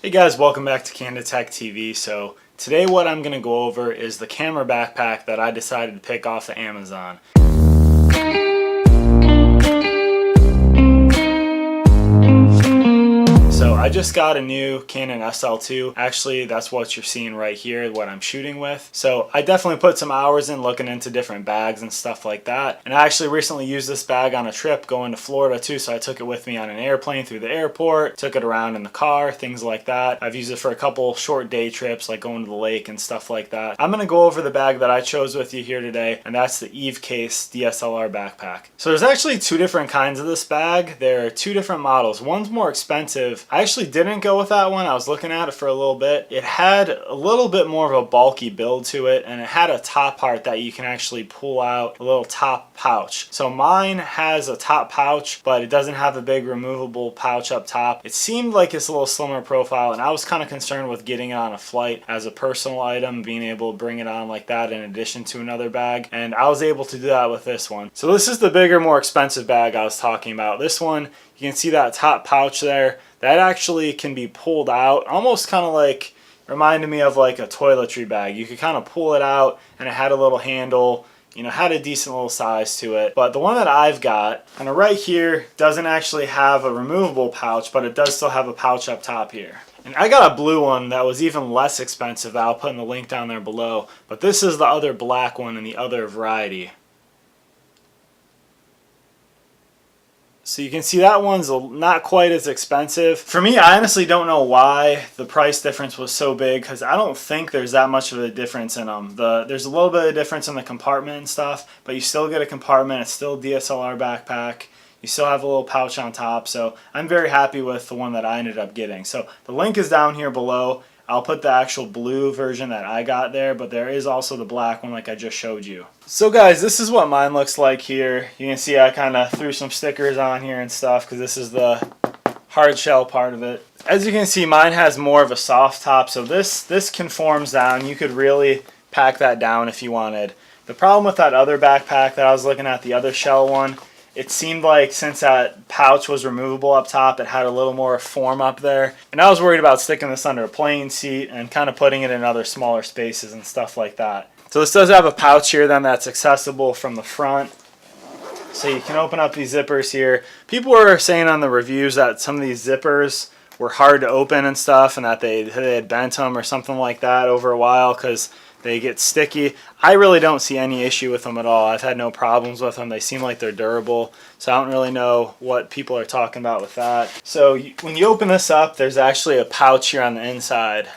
Hey guys, welcome back to Candid Tech TV. So today what I'm going to go over is the camera backpack that I decided to pick off of Amazon. So I just got a new Canon SL2. Actually, that's what you're seeing right here, what I'm shooting with. So I definitely put some hours in looking into different bags and stuff like that. And I actually recently used this bag on a trip going to Florida too. So I took it with me on an airplane through the airport, took it around in the car, things like that. I've used it for a couple short day trips, like going to the lake and stuff like that. I'm gonna go over the bag that I chose with you here today, and that's the Evecase DSLR backpack. So there's actually two different kinds of this bag. There are two different models. One's more expensive. I actually didn't go with that one. I was looking at it for a little bit. It had a little bit more of a bulky build to it, and it had a top part that you can actually pull out, a little top pouch. So mine has a top pouch, but it doesn't have a big removable pouch up top. It seemed like it's a little slimmer profile, and I was kind of concerned with getting it on a flight as a personal item, being able to bring it on like that in addition to another bag, and I was able to do that with this one. So this is the bigger, more expensive bag I was talking about. This one, you can see that top pouch there. That actually can be pulled out, almost kind of like, reminded me of like a toiletry bag. You could kind of pull it out, and it had a little handle, you know, had a decent little size to it. But the one that I've got, kind of right here, doesn't actually have a removable pouch, but it does still have a pouch up top here. And I got a blue one that was even less expensive that I'll put in the link down there below. But this is the other black one in the other variety. So you can see that one's not quite as expensive. For me, I honestly don't know why the price difference was so big, because I don't think there's that much of a difference in them. There's a little bit of difference in the compartment and stuff, but you still get a compartment. It's still a DSLR backpack. You still have a little pouch on top, so I'm very happy with the one that I ended up getting. So the link is down here below. I'll put the actual blue version that I got there, but there is also the black one like I just showed you. So guys, this is what mine looks like here. You can see I kind of threw some stickers on here and stuff because this is the hard shell part of it. As you can see, mine has more of a soft top, so this conforms down. You could really pack that down if you wanted. The problem with that other backpack that I was looking at, the other shell one, it seemed like since that pouch was removable up top, it had a little more form up there. And I was worried about sticking this under a plane seat and kind of putting it in other smaller spaces and stuff like that. So this does have a pouch here then that's accessible from the front. So you can open up these zippers here. People were saying on the reviews that some of these zippers were hard to open and stuff, and that they had bent them or something like that over a while because they get sticky. I really don't see any issue with them at all. I've had no problems with them. They seem like they're durable. So I don't really know what people are talking about with that. So when you open this up, there's actually a pouch here on the inside.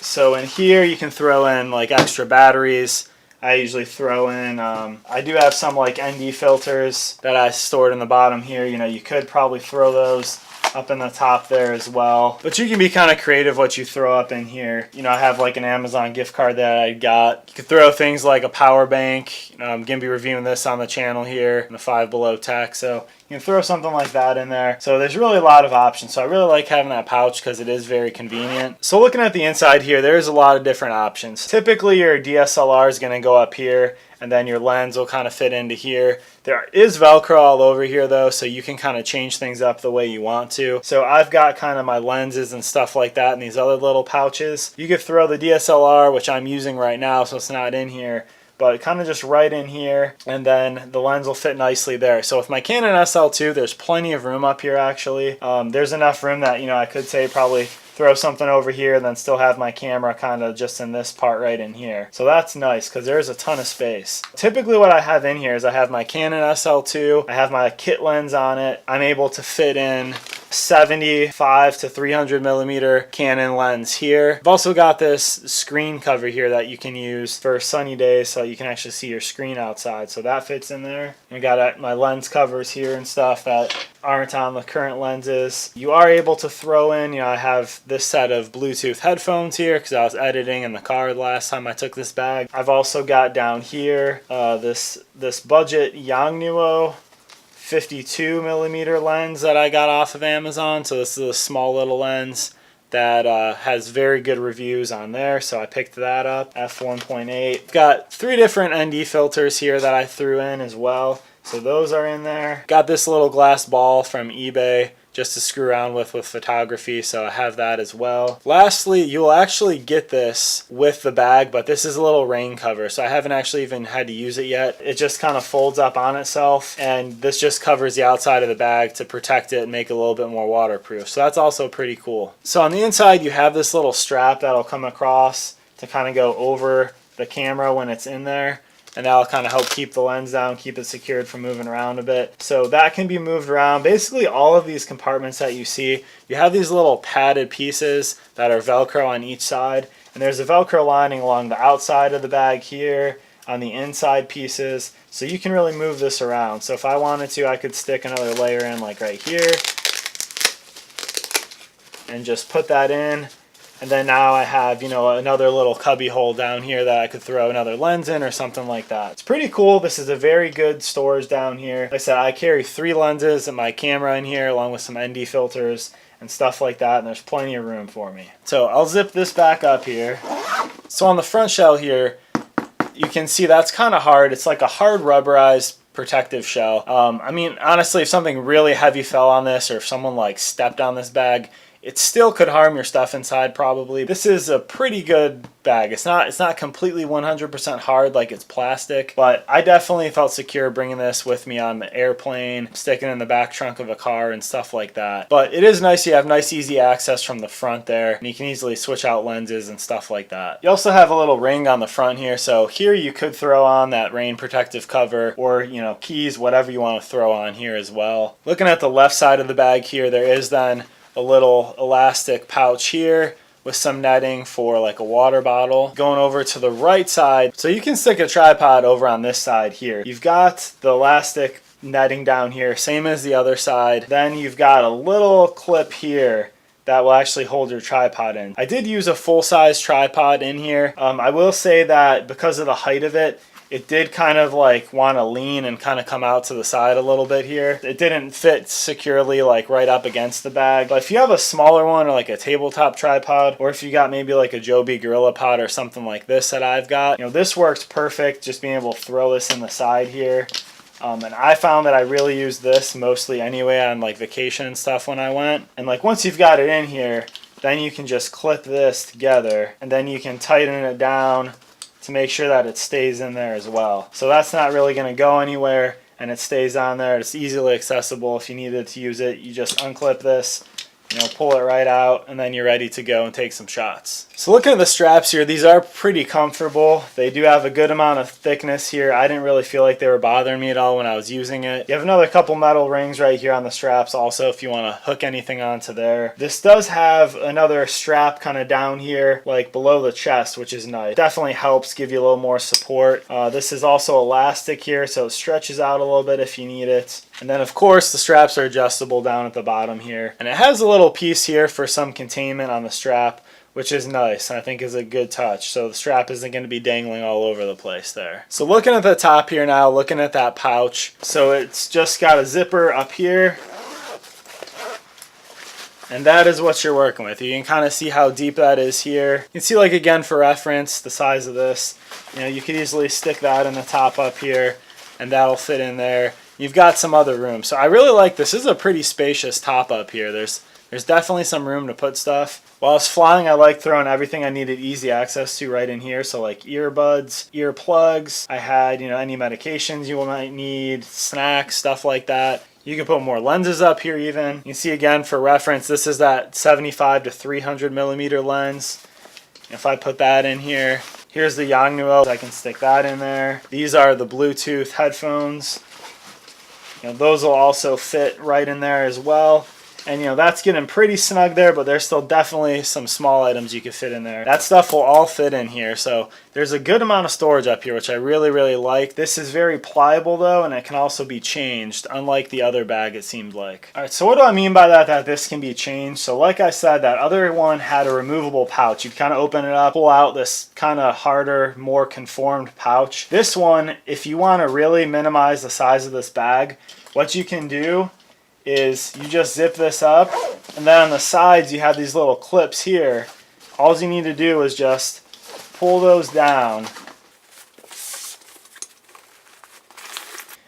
So in here you can throw in like extra batteries. I usually throw in, I do have some like ND filters that I stored in the bottom here. You know, you could probably throw those up in the top there as well. But you can be kind of creative what you throw up in here. You know, I have like an Amazon gift card that I got. You could throw things like a power bank. I'm going to be reviewing this on the channel here in the Five Below Tech. So you can throw something like that in there. So there's really a lot of options. So I really like having that pouch because it is very convenient. So looking at the inside here, there's a lot of different options. Typically your DSLR is going to go up here, and then your lens will kind of fit into here. There is Velcro all over here though, so you can kind of change things up the way you want to. So I've got kind of my lenses and stuff like that in these other little pouches. You could throw the DSLR, which I'm using right now, so it's not in here, but kind of just right in here, and then the lens will fit nicely there. So with my Canon SL2, there's plenty of room up here actually. There's enough room that, you know, I could say probably throw something over here and then still have my camera kind of just in this part right in here. So that's nice because there's a ton of space. Typically what I have in here is I have my Canon SL2, I have my kit lens on it. I'm able to fit in 75 to 300 millimeter Canon lens here. I've also got this screen cover here that you can use for sunny days so you can actually see your screen outside. So that fits in there. I got my lens covers here and stuff that aren't on the current lenses. You are able to throw in, you know, I have this set of Bluetooth headphones here because I was editing in the car the last time I took this bag. I've also got down here this budget Yongnuo 52 millimeter lens that I got off of Amazon. So this is a small little lens that has very good reviews on there, so I picked that up. f1.8. Got 3 different ND filters here that I threw in as well. So those are in there. Got this little glass ball from eBay just to screw around with photography, so I have that as well. Lastly, you will actually get this with the bag, but this is a little rain cover, so I haven't actually even had to use it yet. It just kind of folds up on itself, and this just covers the outside of the bag to protect it and make it a little bit more waterproof. So that's also pretty cool. So on the inside, you have this little strap that'll come across to kind of go over the camera when it's in there, and that'll kind of help keep the lens down, keep it secured from moving around a bit. So that can be moved around. Basically all of these compartments that you see, you have these little padded pieces that are Velcro on each side, and there's a Velcro lining along the outside of the bag here, on the inside pieces, so you can really move this around. So if I wanted to, I could stick another layer in like right here and just put that in. And then now I have, you know, another little cubby hole down here that I could throw another lens in or something like that. It's pretty cool. This is a very good storage down here. Like I said, I carry 3 lenses and my camera in here along with some ND filters and stuff like that, and there's plenty of room for me. So I'll zip this back up here. So on the front shell here, you can see that's kind of hard. It's like a hard rubberized protective shell. I mean, honestly, if something really heavy fell on this, or if someone like stepped on this bag, it still could harm your stuff inside probably. This is a pretty good bag. It's not completely 100% hard like it's plastic, but I definitely felt secure bringing this with me on the airplane, sticking it in the back trunk of a car and stuff like that. But it is nice. You have nice easy access from the front there, and you can easily switch out lenses and stuff like that. You also have a little ring on the front here, so here you could throw on that rain protective cover, or, you know, keys, whatever you want to throw on here as well. Looking at the left side of the bag here, there is then a little elastic pouch here with some netting for like a water bottle. Going over to the right side, so you can stick a tripod over on this side here. You've got the elastic netting down here, same as the other side. Then you've got a little clip here that will actually hold your tripod in. I did use a full-size tripod in here. I will say that because of the height of it, it did kind of like want to lean and kind of come out to the side a little bit here. It didn't fit securely like right up against the bag. But if you have a smaller one, or like a tabletop tripod, or if you got maybe like a Joby Gorilla Pod or something like this that I've got, you know, this works perfect, just being able to throw this in the side here. And I found that I really used this mostly anyway on like vacation and stuff when I went. And like once you've got it in here, then you can just clip this together, and then you can tighten it down to make sure that it stays in there as well. So that's not really going to go anywhere, and it stays on there. It's easily accessible. If you needed to use it, you just unclip this, you know, pull it right out, and then you're ready to go and take some shots. So looking at the straps here, these are pretty comfortable. They do have a good amount of thickness here. I didn't really feel like they were bothering me at all when I was using it. You have another couple metal rings right here on the straps also if you want to hook anything onto there. This does have another strap kind of down here, like below the chest, which is nice. Definitely helps give you a little more support. This is also elastic here, so it stretches out a little bit if you need it. And then of course the straps are adjustable down at the bottom here. And it has a little piece here for some containment on the strap, which is nice and I think is a good touch. So the strap isn't going to be dangling all over the place there. So looking at the top here now, looking at that pouch. So it's just got a zipper up here. And that is what you're working with. You can kind of see how deep that is here. You can see, like, again, for reference, the size of this. You know, you could easily stick that in the top up here, and that'll fit in there. You've got some other room. So I really like this. This is a pretty spacious top up here. There's definitely some room to put stuff. While I was flying, I like throwing everything I needed easy access to right in here. So like earbuds, earplugs. I had, you know, any medications you might need, snacks, stuff like that. You can put more lenses up here even. You can see again for reference, this is that 75 to 300 millimeter lens. If I put that in here, here's the Yongnuo. I can stick that in there. These are the Bluetooth headphones. You know, those will also fit right in there as well. And, you know, that's getting pretty snug there, but there's still definitely some small items you could fit in there. That stuff will all fit in here. So there's a good amount of storage up here, which I really, really like. This is very pliable, though, and it can also be changed, unlike the other bag, it seemed like. All right, so what do I mean by that this can be changed? So like I said, that other one had a removable pouch. You'd kind of open it up, pull out this kind of harder, more conformed pouch. This one, if you want to really minimize the size of this bag, what you can do is you just zip this up, and then on the sides you have these little clips here. All you need to do is just pull those down,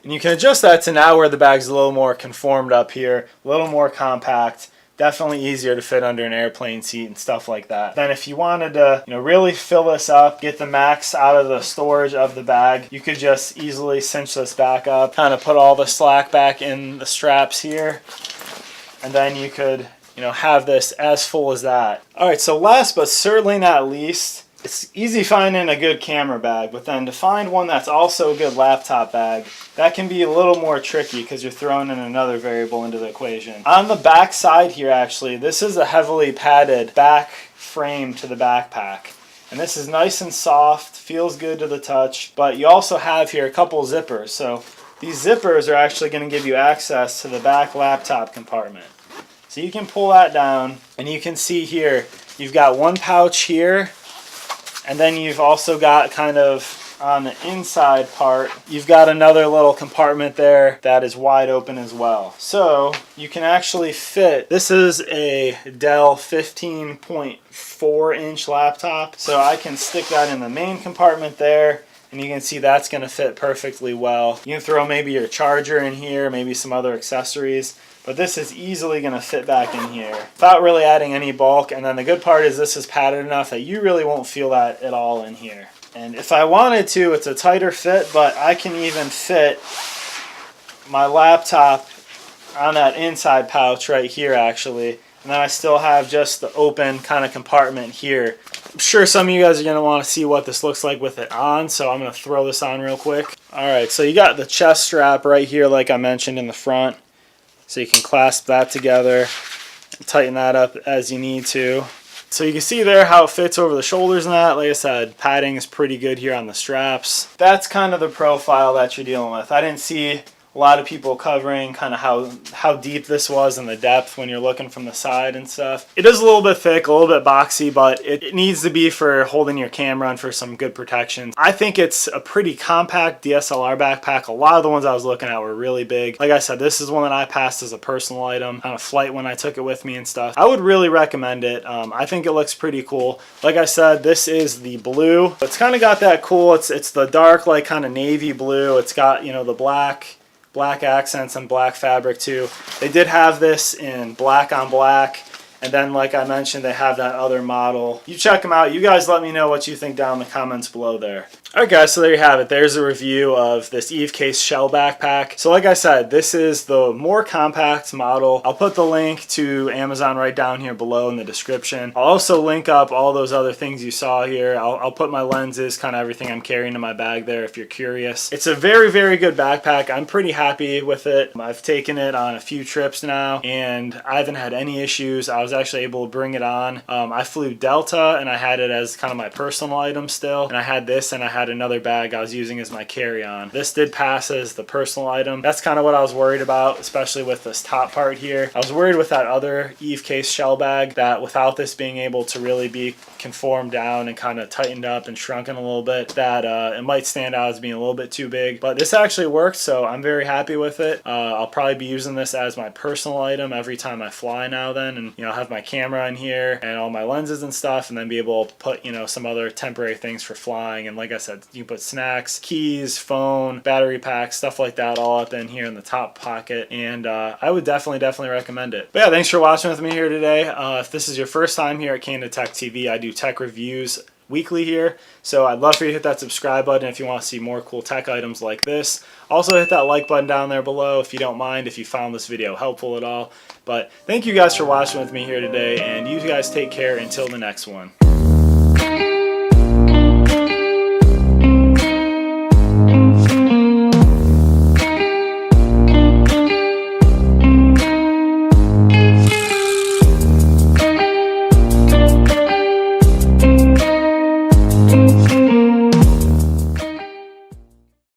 And you can adjust that to now where the bag's a little more conformed up here, a little more compact. Definitely easier to fit under an airplane seat and stuff like that. Then if you wanted to, really fill this up, get the max out of the storage of the bag, you could just easily cinch this back up, kind of put all the slack back in the straps here, and then you could, have this as full as that. All right, so last but certainly not least, it's easy finding a good camera bag, but then to find one that's also a good laptop bag, that can be a little more tricky because you're throwing in another variable into the equation. On the back side here, actually, this is a heavily padded back frame to the backpack. And this is nice and soft, feels good to the touch, but you also have here a couple zippers. So these zippers are actually going to give you access to the back laptop compartment. So you can pull that down, and you can see here, you've got one pouch here, and then you've also got kind of on the inside part, you've got another little compartment there that is wide open as well. So you can actually fit, this is a Dell 15.4-inch laptop, so I can stick that in the main compartment there, and you can see that's going to fit perfectly well. You can throw maybe your charger in here, maybe some other accessories, but this is easily going to fit back in here without really adding any bulk. And then the good part is this is padded enough that you really won't feel that at all in here. And if I wanted to, it's a tighter fit, but I can even fit my laptop on that inside pouch right here actually. And then I still have just the open kind of compartment here. I'm sure some of you guys are going to want to see what this looks like with it on, so I'm going to throw this on real quick. Alright, so you got the chest strap right here like I mentioned in the front. So you can clasp that together and tighten that up as you need to. So you can see there how it fits over the shoulders and that. Like I said, padding is pretty good here on the straps. That's kind of the profile that you're dealing with. I didn't see a lot of people covering kind of how deep this was and the depth when you're looking from the side and stuff. It is a little bit thick, a little bit boxy, but it needs to be for holding your camera and for some good protection. I think it's a pretty compact DSLR backpack. A lot of the ones I was looking at were really big. Like I said, this is one that I passed as a personal item on a flight when I took it with me and stuff. I would really recommend it. I think it looks pretty cool. Like I said, this is the blue. It's kind of got that cool, it's the dark like kind of navy blue. It's got, the black accents and black fabric too. They did have this in black on black, and then like I mentioned, they have that other model. You check them out. You guys let me know what you think down in the comments below there. Alright guys, so there you have it. There's a review of this Evecase shell backpack. So like I said, this is the more compact model. I'll put the link to Amazon right down here below in the description. I'll also link up all those other things you saw here. I'll put my lenses, kind of everything I'm carrying in my bag there if you're curious. It's a very, very good backpack. I'm pretty happy with it. I've taken it on a few trips now, and I haven't had any issues. I was actually able to bring it on. I flew Delta, and I had it as kind of my personal item still, and I had this, and I had another bag I was using as my carry-on. This did pass as the personal item. That's kind of what I was worried about, especially with this top part here. I was worried with that other Evecase shell bag that without this being able to really be conformed down and kind of tightened up and shrunken a little bit, that it might stand out as being a little bit too big. But this actually worked, so I'm very happy with it. I'll probably be using this as my personal item every time I fly now then, and I'll have my camera in here and all my lenses and stuff, and then be able to put some other temporary things for flying. And like I said, you can put snacks, keys, phone, battery packs, stuff like that all up in here in the top pocket, and I would definitely recommend it. But yeah, thanks for watching with me here today. If this is your first time here at Candid Tech TV, I do tech reviews weekly here, so I'd love for you to hit that subscribe button if you want to see more cool tech items like this. Also hit that like button down there below if you don't mind, if you found this video helpful at all. But thank you guys for watching with me here today, and you guys take care until the next one.